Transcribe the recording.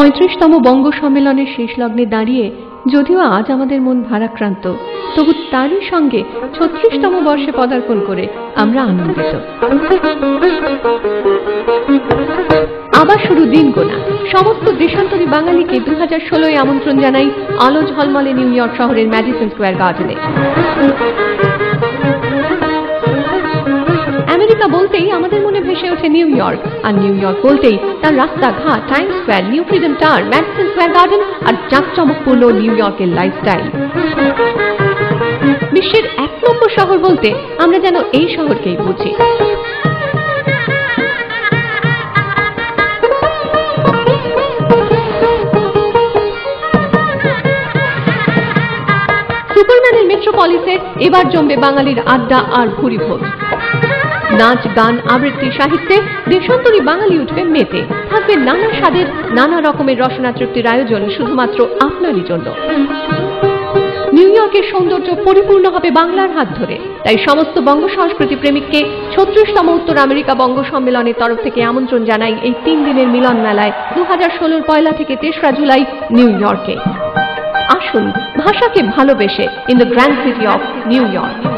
35তম বঙ্গ সম্মেলনের শেষ লগ্নে দাঁড়িয়ে যদিও আজ আমাদের মন ভারাক্রান্ত, তবু তারই সঙ্গে 36তম বর্ষে পদার্পণ করে আমরা আনন্দিত। আবার শুরু দিন গোনা। সমস্ত দেশান্তরী বাঙালিকে 2016 আমন্ত্রণ জানাই আলো ঝলমলে নিউ ইয়র্ক শহরের ম্যাডিসন স্কোয়ার গার্ডেনে। আমেরিকা বলতেই আমাদের মনে ভেসে ওঠে নিউ ইয়র্ক, আর নিউ ইয়র্ক বলতেই তার রাস্তাঘাট, Time Square, New Freedom Tower, Madison Square Garden আর জাঁকজমকপূর্ণ নিউ ইয়র্কের লাইফস্টাইল। বিশ্বের 1 নম্বর শহর বলতে আমরা যেন এই শহরকেই বুঝি। সুপারম্যানের মেট্রোপলিসে এবার জমবে বাঙালির আড্ডা আর ভুরিভোজ। নাচ, গান, আবৃত্তি, সাহিত্যে দেশান্তরী বাঙালি উঠবে মেতে। থাকবে নানা স্বাদের, নানা রকমের রসনা তৃপ্তির আয়োজন শুধুমাত্র আপনারই জন্য। নিউ ইয়র্কের সৌন্দর্য পরিপূর্ণ হবে বাংলার হাত ধরে। তাই সমস্ত বঙ্গ সংস্কৃতি প্রেমিককে 36তম উত্তর আমেরিকা বঙ্গ সম্মেলনের তরফ থেকে আমন্ত্রণ জানাই এই 3 দিনের মিলন মেলায় 2016 পয়লা থেকে 3রা জুলাই নিউ ইয়র্কে। আসুন ভাষাকে ভালোবেসে in the grand city of new York.